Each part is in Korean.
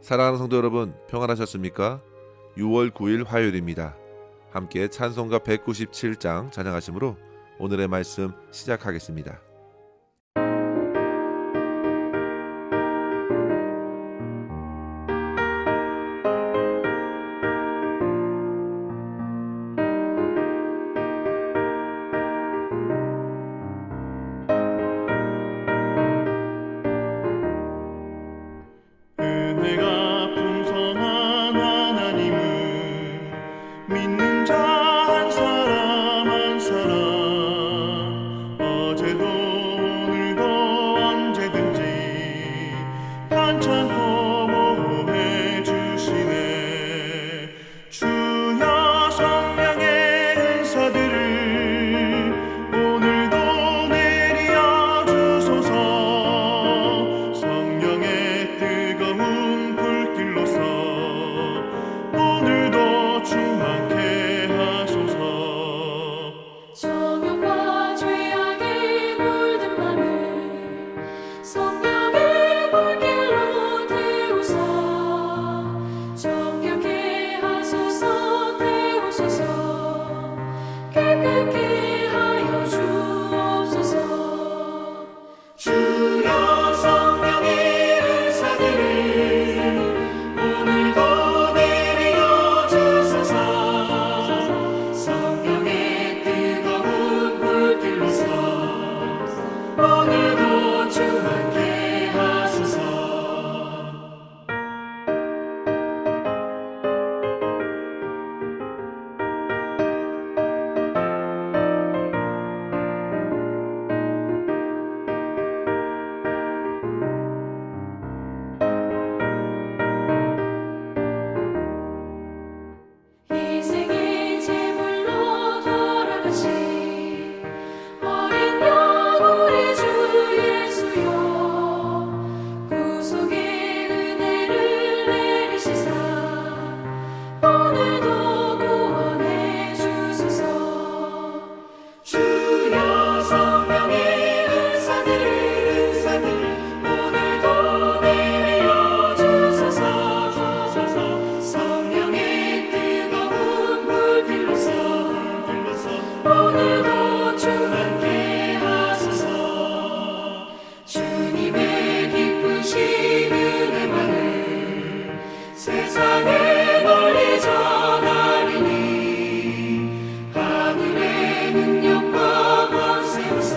사랑하는 성도 여러분, 평안하셨습니까? 6월 9일 화요일입니다. 함께 찬송가 197장 찬양하심으로 오늘의 말씀 시작하겠습니다. 은혜가 풍성한 하나님은 믿는 자 한 사람 한 사람 어제도 오늘도 언제든지 반창고 보호해 주시네. 주여 성령의 은사들을 오늘도 내려 주소서. 성령의 뜨거운 불길로서 오늘도 충만케 하소서. 정욕과 죄악에 물든 맘을 성령의 불길로 태우사. 정결케 하소서. 태우소서. 깨끗게 하여 주옵소서. 주여 성령의 은사들을 오늘도 내려 주소서. 성령의 뜨거운 불길로서 오늘도 충만케 하소서. 희생의 제물로 돌아가신 어린 양 우리 주 예수여, 구속의 은혜를 내리시사 오늘도 구원해 주소서. 주여 성령의 은사들을 오늘도 내려 주소서. 성령의 뜨거운 불길로서 오늘도 충만케 하소서. 주님의 기쁘신 은혜만을 세상에 널리 전하리니 하늘의 능력과 권세로서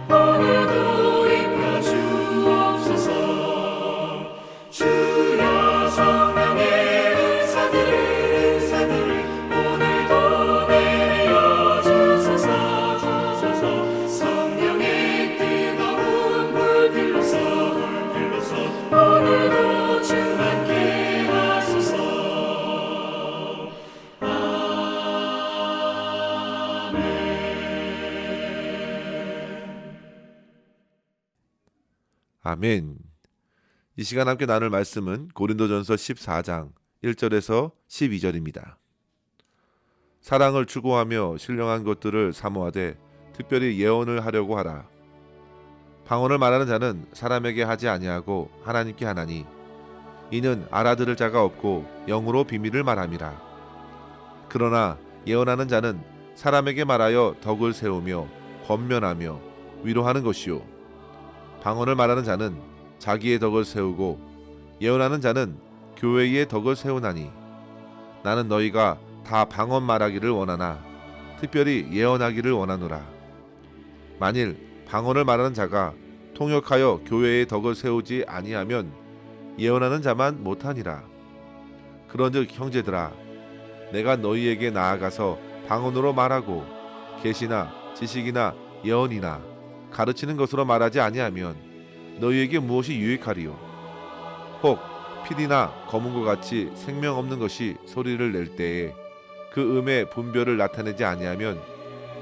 오늘도 입혀 주옵소서. 주여 성령의 은사들을 오늘도 내려 주소서. 성령의 뜨거운 불길로서 오늘도 충만케 하소서. 아멘. 이 시간 함께 나눌 말씀은 고린도전서 14장 1절에서 12절입니다. 사랑을 추구하며 신령한 것들을 사모하되 특별히 예언을 하려고 하라. 방언을 말하는 자는 사람에게 하지 아니하고 하나님께 하나니 이는 알아들을 자가 없고 영으로 비밀을 말함이라. 그러나 예언하는 자는 사람에게 말하여 덕을 세우며 권면하며 위로하는 것이요, 방언을 말하는 자는 자기의 덕을 세우고 예언하는 자는 교회의 덕을 세우나니 나는 너희가 다 방언 말하기를 원하나 특별히 예언하기를 원하노라. 만일 방언을 말하는 자가 통역하여 교회의 덕을 세우지 아니하면 예언하는 자만 못하니라. 그런즉 형제들아, 내가 너희에게 나아가서 방언으로 말하고 계시나 지식이나 예언이나 가르치는 것으로 말하지 아니하면 너희에게 무엇이 유익하리요? 혹 피리나 검은고 같이 생명 없는 것이 소리를 낼 때에 그 음의 분별을 나타내지 아니하면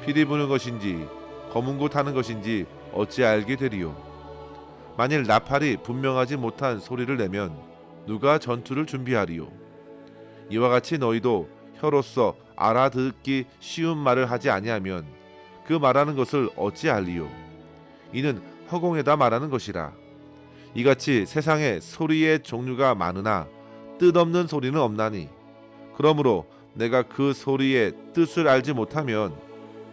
피리 부는 것인지 검은고 타는 것인지 어찌 알게 되리요? 만일 나팔이 분명하지 못한 소리를 내면 누가 전투를 준비하리요? 이와 같이 너희도 혀로서 알아듣기 쉬운 말을 하지 아니하면 그 말하는 것을 어찌 알리요? 이는 허공에다 말하는 것이라. 이같이 세상에 소리의 종류가 많으나 뜻없는 소리는 없나니 그러므로 내가 그 소리의 뜻을 알지 못하면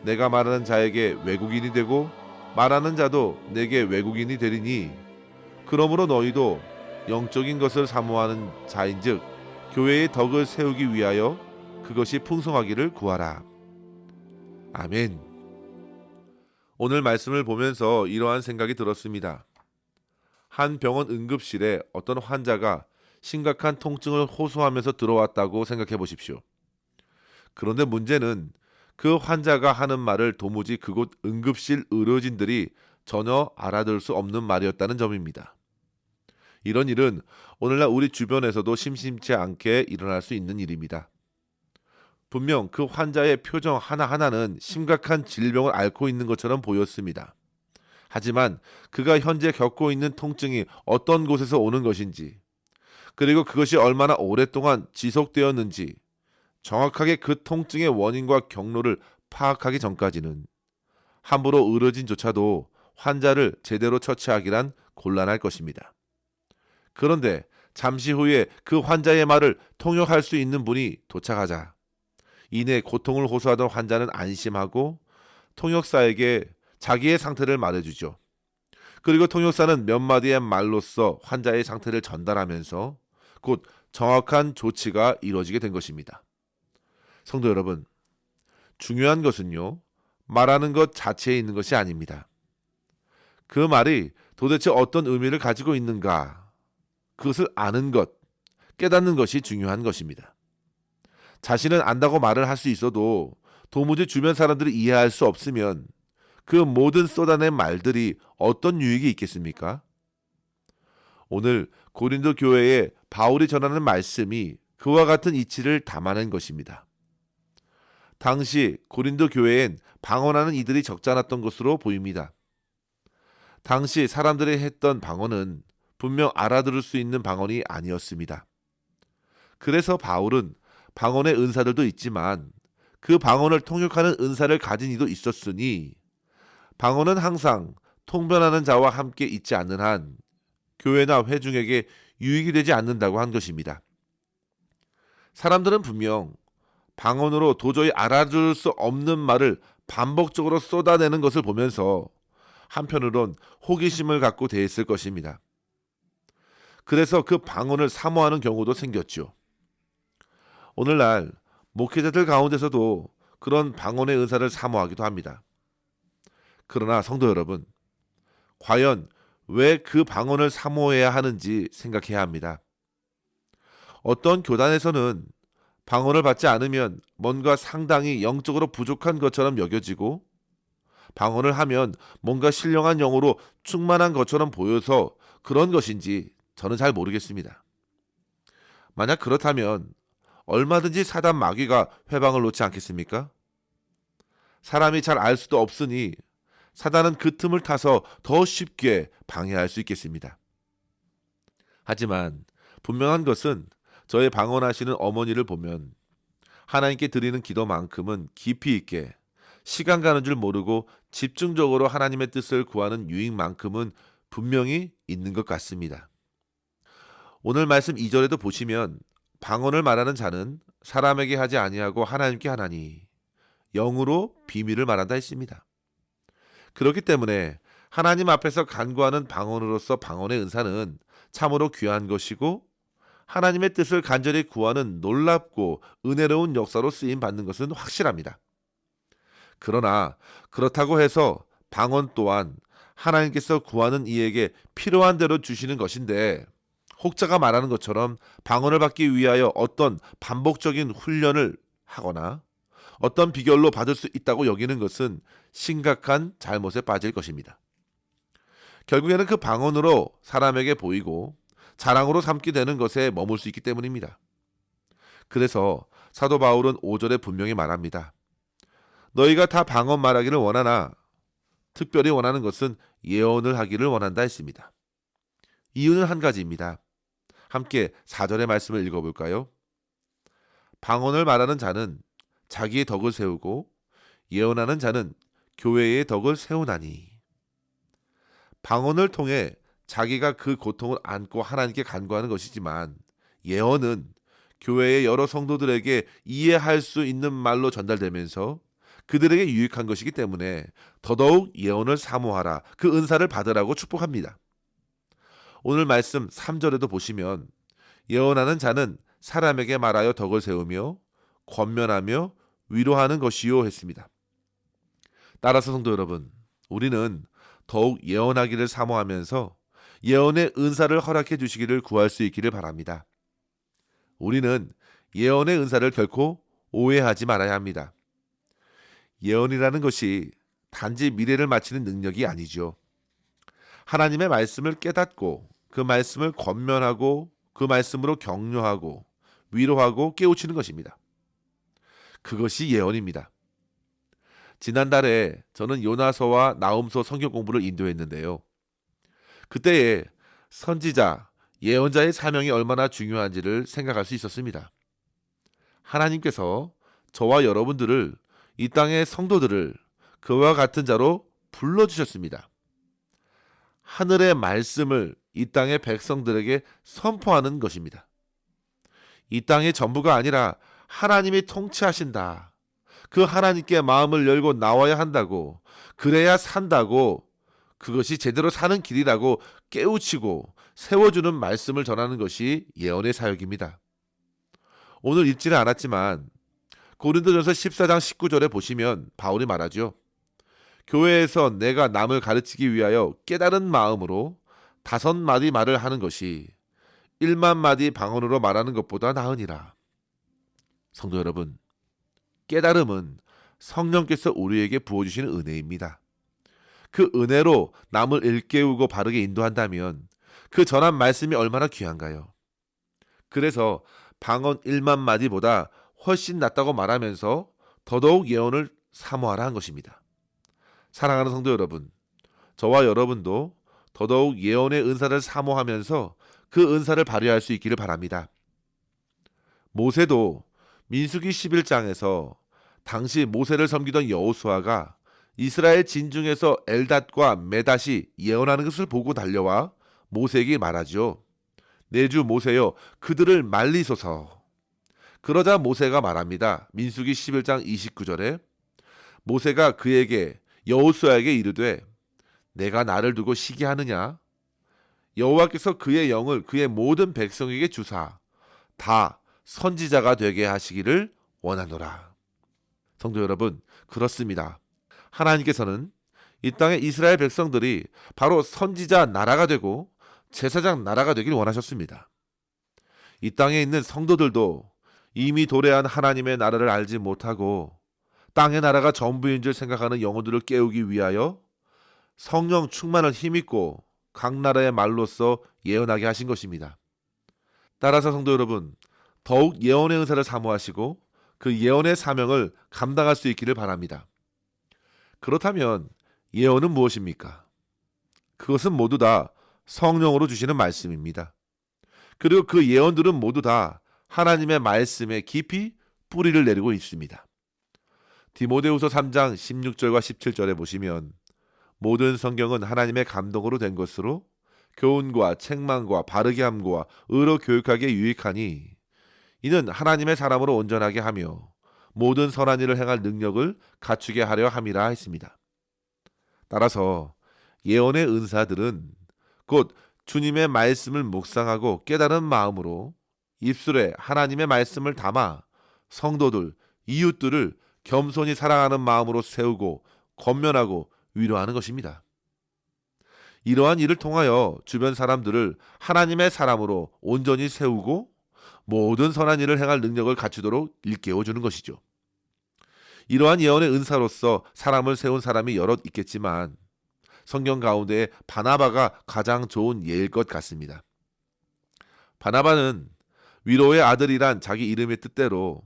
내가 말하는 자에게 외국인이 되고 말하는 자도 내게 외국인이 되리니 그러므로 너희도 영적인 것을 사모하는 자인즉 교회의 덕을 세우기 위하여 그것이 풍성하기를 구하라. 아멘. 오늘 말씀을 보면서 이러한 생각이 들었습니다. 한 병원 응급실에 어떤 환자가 심각한 통증을 호소하면서 들어왔다고 생각해 보십시오. 그런데 문제는 그 환자가 하는 말을 도무지 그곳 응급실 의료진들이 전혀 알아들을 수 없는 말이었다는 점입니다. 이런 일은 오늘날 우리 주변에서도 심심치 않게 일어날 수 있는 일입니다. 분명 그 환자의 표정 하나하나는 심각한 질병을 앓고 있는 것처럼 보였습니다. 하지만 그가 현재 겪고 있는 통증이 어떤 곳에서 오는 것인지, 그리고 그것이 얼마나 오랫동안 지속되었는지 정확하게 그 통증의 원인과 경로를 파악하기 전까지는 함부로 의료진조차도 환자를 제대로 처치하기란 곤란할 것입니다. 그런데 잠시 후에 그 환자의 말을 통역할 수 있는 분이 도착하자 이내 고통을 호소하던 환자는 안심하고 통역사에게 자기의 상태를 말해주죠. 그리고 통역사는 몇 마디의 말로써 환자의 상태를 전달하면서 곧 정확한 조치가 이루어지게 된 것입니다. 성도 여러분, 중요한 것은요, 말하는 것 자체에 있는 것이 아닙니다. 그 말이 도대체 어떤 의미를 가지고 있는가, 그것을 아는 것, 깨닫는 것이 중요한 것입니다. 자신은 안다고 말을 할 수 있어도 도무지 주변 사람들이 이해할 수 없으면 그 모든 쏟아낸 말들이 어떤 유익이 있겠습니까? 오늘 고린도 교회에 바울이 전하는 말씀이 그와 같은 이치를 담아낸 것입니다. 당시 고린도 교회엔 방언하는 이들이 적지 않았던 것으로 보입니다. 당시 사람들이 했던 방언은 분명 알아들을 수 있는 방언이 아니었습니다. 그래서 바울은 방언의 은사들도 있지만 그 방언을 통역하는 은사를 가진 이도 있었으니 방언은 항상 통변하는 자와 함께 있지 않는 한 교회나 회중에게 유익이 되지 않는다고 한 것입니다. 사람들은 분명 방언으로 도저히 알아들을 수 없는 말을 반복적으로 쏟아내는 것을 보면서 한편으론 호기심을 갖고 대했을 것입니다. 그래서 그 방언을 사모하는 경우도 생겼죠. 오늘날 목회자들 가운데서도 그런 방언의 은사를 사모하기도 합니다. 그러나 성도 여러분, 과연 왜 그 방언을 사모해야 하는지 생각해야 합니다. 어떤 교단에서는 방언을 받지 않으면 뭔가 상당히 영적으로 부족한 것처럼 여겨지고 방언을 하면 뭔가 신령한 영으로 충만한 것처럼 보여서 그런 것인지 저는 잘 모르겠습니다. 만약 그렇다면 얼마든지 사단 마귀가 회방을 놓지 않겠습니까? 사람이 잘 알 수도 없으니 사단은 그 틈을 타서 더 쉽게 방해할 수 있겠습니다. 하지만 분명한 것은 저의 방언하시는 어머니를 보면 하나님께 드리는 기도만큼은 깊이 있게 시간 가는 줄 모르고 집중적으로 하나님의 뜻을 구하는 유익만큼은 분명히 있는 것 같습니다. 오늘 말씀 2절에도 보시면 방언을 말하는 자는 사람에게 하지 아니하고 하나님께 하나니 영으로 비밀을 말한다 했습니다. 그렇기 때문에 하나님 앞에서 간구하는 방언으로서 방언의 은사는 참으로 귀한 것이고 하나님의 뜻을 간절히 구하는 놀랍고 은혜로운 역사로 쓰임 받는 것은 확실합니다. 그러나 그렇다고 해서 방언 또한 하나님께서 구하는 이에게 필요한 대로 주시는 것인데 혹자가 말하는 것처럼 방언을 받기 위하여 어떤 반복적인 훈련을 하거나 어떤 비결로 받을 수 있다고 여기는 것은 심각한 잘못에 빠질 것입니다. 결국에는 그 방언으로 사람에게 보이고 자랑으로 삼게 되는 것에 머물 수 있기 때문입니다. 그래서 사도 바울은 5절에 분명히 말합니다. 너희가 다 방언 말하기를 원하나 특별히 원하는 것은 예언을 하기를 원한다 했습니다. 이유는 한 가지입니다. 함께 4절의 말씀을 읽어볼까요? 방언을 말하는 자는 자기의 덕을 세우고 예언하는 자는 교회의 덕을 세우나니 방언을 통해 자기가 그 고통을 안고 하나님께 간구하는 것이지만, 예언은 교회의 여러 성도들에게 이해할 수 있는 말로 전달되면서 그들에게 유익한 것이기 때문에 더더욱 예언을 사모하라, 그 은사를 받으라고 축복합니다. 오늘 말씀 3절에도 보시면 예언하는 자는 사람에게 말하여 덕을 세우며 권면하며 위로하는 것이요 했습니다. 따라서 성도 여러분, 우리는 더욱 예언하기를 사모하면서 예언의 은사를 허락해 주시기를 구할 수 있기를 바랍니다. 우리는 예언의 은사를 결코 오해하지 말아야 합니다. 예언이라는 것이 단지 미래를 맞히는 능력이 아니죠. 하나님의 말씀을 깨닫고 그 말씀을 권면하고 그 말씀으로 격려하고 위로하고 깨우치는 것입니다. 그것이 예언입니다. 지난달에 저는 요나서와 나훔서 성경 공부를 인도했는데요. 그때에 선지자, 예언자의 사명이 얼마나 중요한지를 생각할 수 있었습니다. 하나님께서 저와 여러분들을, 이 땅의 성도들을 그와 같은 자로 불러주셨습니다. 하늘의 말씀을 이 땅의 백성들에게 선포하는 것입니다. 이 땅의 전부가 아니라 하나님이 통치하신다. 그 하나님께 마음을 열고 나와야 한다고, 그래야 산다고, 그것이 제대로 사는 길이라고 깨우치고 세워주는 말씀을 전하는 것이 예언의 사역입니다. 오늘 읽지는 않았지만 고린도전서 14장 19절에 보시면 바울이 말하죠. 교회에서 내가 남을 가르치기 위하여 깨달은 마음으로 5마디 말을 하는 것이 1만 마디 방언으로 말하는 것보다 나으니라. 성도 여러분, 깨달음은 성령께서 우리에게 부어주시는 은혜입니다. 그 은혜로 남을 일깨우고 바르게 인도한다면 그 전한 말씀이 얼마나 귀한가요? 그래서 방언 1만 마디보다 훨씬 낫다고 말하면서 더더욱 예언을 사모하라 한 것입니다. 사랑하는 성도 여러분, 저와 여러분도 더더욱 예언의 은사를 사모하면서 그 은사를 발휘할 수 있기를 바랍니다. 모세도 민수기 11장에서 당시 모세를 섬기던 여호수아가 이스라엘 진중에서 엘닷과 메닷이 예언하는 것을 보고 달려와 모세에게 말하죠. 내 주 모세여, 그들을 말리소서. 그러자 모세가 말합니다. 민수기 11장 29절에 모세가 그에게, 여호수아에게 이르되 내가 나를 두고 시기하느냐? 여호와께서 그의 영을 그의 모든 백성에게 주사 다 선지자가 되게 하시기를 원하노라. 성도 여러분, 그렇습니다. 하나님께서는 이 땅의 이스라엘 백성들이 바로 선지자 나라가 되고 제사장 나라가 되길 원하셨습니다. 이 땅에 있는 성도들도 이미 도래한 하나님의 나라를 알지 못하고 땅의 나라가 전부인 줄 생각하는 영혼들을 깨우기 위하여 성령 충만을 힘입고 각 나라의 말로써 예언하게 하신 것입니다. 따라서 성도 여러분, 더욱 예언의 은사를 사모하시고 그 예언의 사명을 감당할 수 있기를 바랍니다. 그렇다면 예언은 무엇입니까? 그것은 모두 다 성령으로 주시는 말씀입니다. 그리고 그 예언들은 모두 다 하나님의 말씀에 깊이 뿌리를 내리고 있습니다. 디모데후서 3장 16절과 17절에 보시면 모든 성경은 하나님의 감동으로 된 것으로 교훈과 책망과 바르게 함과 의로 교육하기에 유익하니 이는 하나님의 사람으로 온전하게 하며 모든 선한 일을 행할 능력을 갖추게 하려 함이라 했습니다. 따라서 예언의 은사들은 곧 주님의 말씀을 묵상하고 깨달은 마음으로 입술에 하나님의 말씀을 담아 성도들, 이웃들을 겸손히 사랑하는 마음으로 세우고 권면하고 위로하는 것입니다. 이러한 일을 통하여 주변 사람들을 하나님의 사람으로 온전히 세우고 모든 선한 일을 행할 능력을 갖추도록 일깨워주는 것이죠. 이러한 예언의 은사로서 사람을 세운 사람이 여럿 있겠지만 성경 가운데 바나바가 가장 좋은 예일 것 같습니다. 바나바는 위로의 아들이란 자기 이름의 뜻대로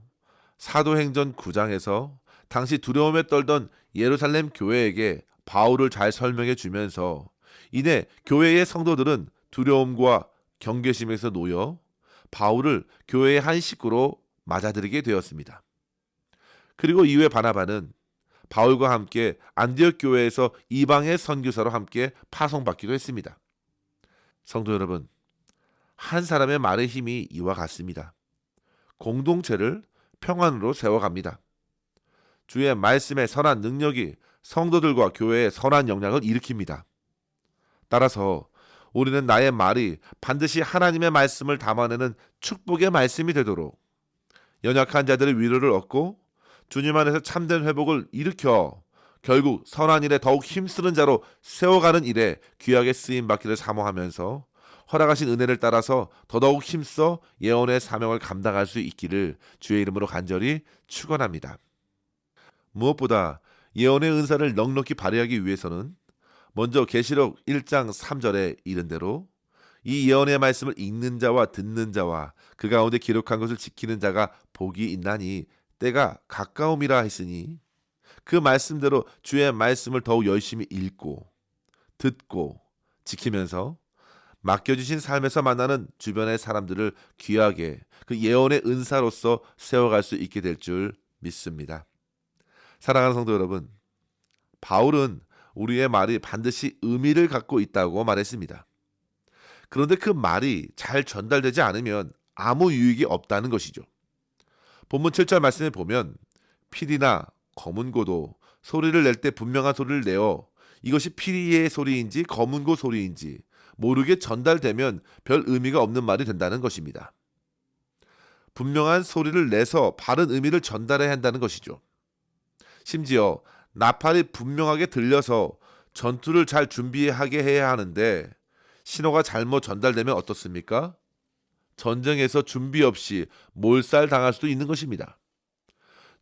사도행전 9장에서 당시 두려움에 떨던 예루살렘 교회에게 바울을 잘 설명해 주면서 이내 교회의 성도들은 두려움과 경계심에서 놓여 바울을 교회의 한 식구로 맞아들이게 되었습니다. 그리고 이후에 바나바는 바울과 함께 안디옥 교회에서 이방의 선교사로 함께 파송받기도 했습니다. 성도 여러분, 한 사람의 말의 힘이 이와 같습니다. 공동체를 평안으로 세워갑니다. 주의 말씀의 선한 능력이 성도들과 교회에 선한 영향을 일으킵니다. 따라서 우리는 나의 말이 반드시 하나님의 말씀을 담아내는 축복의 말씀이 되도록 연약한 자들의 위로를 얻고 주님 안에서 참된 회복을 일으켜 결국 선한 일에 더욱 힘쓰는 자로 세워가는 일에 귀하게 쓰임받기를 사모하면서 허락하신 은혜를 따라서 더더욱 힘써 예언의 사명을 감당할 수 있기를 주의 이름으로 간절히 축원합니다. 무엇보다 예언의 은사를 넉넉히 발휘하기 위해서는 먼저 계시록 1장 3절에 이른 대로 이 예언의 말씀을 읽는 자와 듣는 자와 그 가운데 기록한 것을 지키는 자가 복이 있나니 때가 가까움이라 했으니 그 말씀대로 주의 말씀을 더욱 열심히 읽고 듣고 지키면서 맡겨주신 삶에서 만나는 주변의 사람들을 귀하게 그 예언의 은사로서 세워갈 수 있게 될 줄 믿습니다. 사랑하는 성도 여러분, 바울은 우리의 말이 반드시 의미를 갖고 있다고 말했습니다. 그런데 그 말이 잘 전달되지 않으면 아무 유익이 없다는 것이죠. 본문 7절 말씀에 보면 피리나 검은고도 소리를 낼 때 분명한 소리를 내어 이것이 피리의 소리인지 검은고 소리인지 모르게 전달되면 별 의미가 없는 말이 된다는 것입니다. 분명한 소리를 내서 바른 의미를 전달해야 한다는 것이죠. 심지어 나팔이 분명하게 들려서 전투를 잘 준비하게 해야 하는데 신호가 잘못 전달되면 어떻습니까? 전쟁에서 준비 없이 몰살당할 수도 있는 것입니다.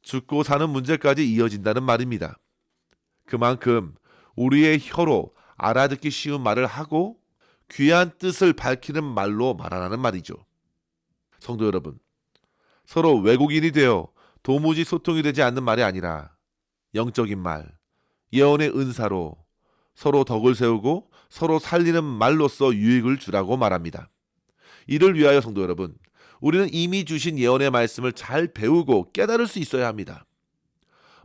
죽고 사는 문제까지 이어진다는 말입니다. 그만큼 우리의 혀로 알아듣기 쉬운 말을 하고 귀한 뜻을 밝히는 말로 말하라는 말이죠. 성도 여러분, 서로 외국인이 되어 도무지 소통이 되지 않는 말이 아니라 영적인 말, 예언의 은사로 서로 덕을 세우고 서로 살리는 말로써 유익을 주라고 말합니다. 이를 위하여 성도 여러분, 우리는 이미 주신 예언의 말씀을 잘 배우고 깨달을 수 있어야 합니다.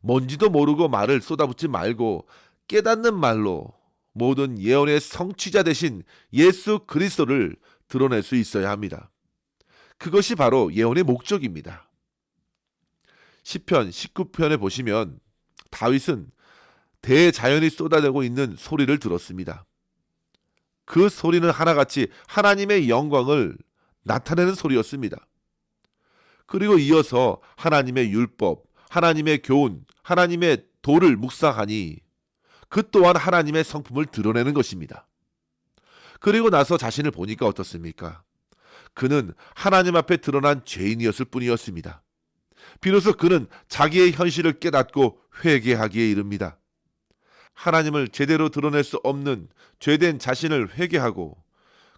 뭔지도 모르고 말을 쏟아붓지 말고 깨닫는 말로 모든 예언의 성취자 되신 예수 그리스도를 드러낼 수 있어야 합니다. 그것이 바로 예언의 목적입니다. 시편 19편에 보시면 다윗은 대자연이 쏟아내고 있는 소리를 들었습니다. 그 소리는 하나같이 하나님의 영광을 나타내는 소리였습니다. 그리고 이어서 하나님의 율법, 하나님의 교훈, 하나님의 도를 묵상하니 그 또한 하나님의 성품을 드러내는 것입니다. 그리고 나서 자신을 보니까 어떻습니까? 그는 하나님 앞에 드러난 죄인이었을 뿐이었습니다. 비로소 그는 자기의 현실을 깨닫고 회개하기에 이릅니다. 하나님을 제대로 드러낼 수 없는 죄된 자신을 회개하고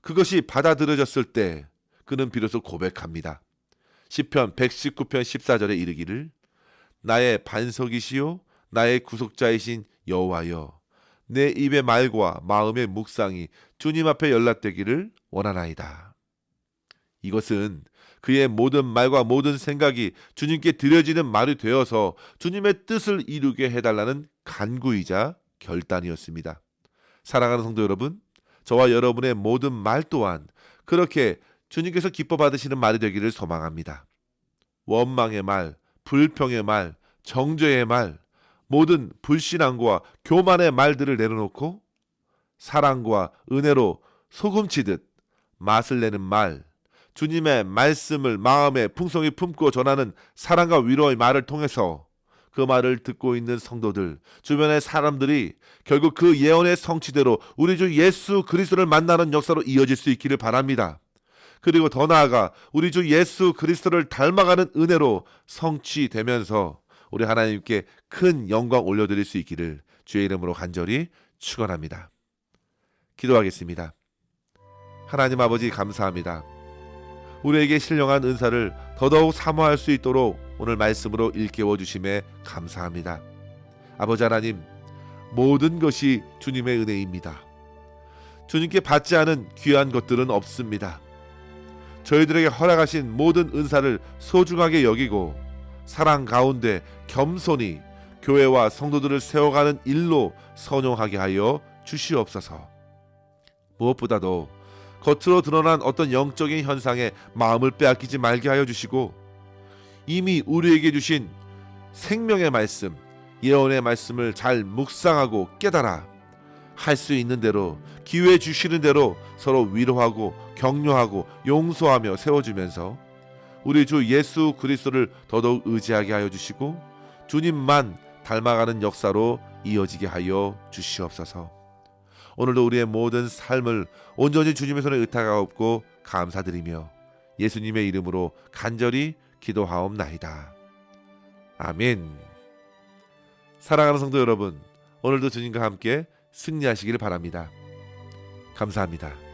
그것이 받아들여졌을 때 그는 비로소 고백합니다. 시편 119편 14절에 이르기를 나의 반석이시요 나의 구속자이신 여호와여 내 입의 말과 마음의 묵상이 주님 앞에 연락되기를 원하나이다. 이것은 그의 모든 말과 모든 생각이 주님께 드려지는 말이 되어서 주님의 뜻을 이루게 해달라는 간구이자 결단이었습니다. 사랑하는 성도 여러분, 저와 여러분의 모든 말 또한 그렇게 주님께서 기뻐 받으시는 말이 되기를 소망합니다. 원망의 말, 불평의 말, 정죄의 말, 모든 불신앙과 교만의 말들을 내려놓고 사랑과 은혜로 소금치듯 맛을 내는 말, 주님의 말씀을 마음에 풍성히 품고 전하는 사랑과 위로의 말을 통해서 그 말을 듣고 있는 성도들, 주변의 사람들이 결국 그 예언의 성취대로 우리 주 예수 그리스도를 만나는 역사로 이어질 수 있기를 바랍니다. 그리고 더 나아가 우리 주 예수 그리스도를 닮아가는 은혜로 성취되면서 우리 하나님께 큰 영광 올려드릴 수 있기를 주의 이름으로 간절히 축원합니다. 기도하겠습니다. 하나님 아버지 감사합니다. 우리에게 신령한 은사를 더더욱 사모할 수 있도록 오늘 말씀으로 일깨워 주심에 감사합니다. 아버지 하나님, 모든 것이 주님의 은혜입니다. 주님께 받지 않은 귀한 것들은 없습니다. 저희들에게 허락하신 모든 은사를 소중하게 여기고 사랑 가운데 겸손히 교회와 성도들을 세워가는 일로 선용하게 하여 주시옵소서. 무엇보다도 겉으로 드러난 어떤 영적인 현상에 마음을 빼앗기지 말게 하여 주시고 이미 우리에게 주신 생명의 말씀, 예언의 말씀을 잘 묵상하고 깨달아 할 수 있는 대로 기회 주시는 대로 서로 위로하고 격려하고 용서하며 세워주면서 우리 주 예수 그리스도를 더더욱 의지하게 하여 주시고 주님만 닮아가는 역사로 이어지게 하여 주시옵소서. 오늘도 우리의 모든 삶을 온전히 주님의 손에 의탁하옵고 감사드리며 예수님의 이름으로 간절히 기도하옵나이다. 아멘. 사랑하는 성도 여러분, 오늘도 주님과 함께 승리하시길 바랍니다. 감사합니다.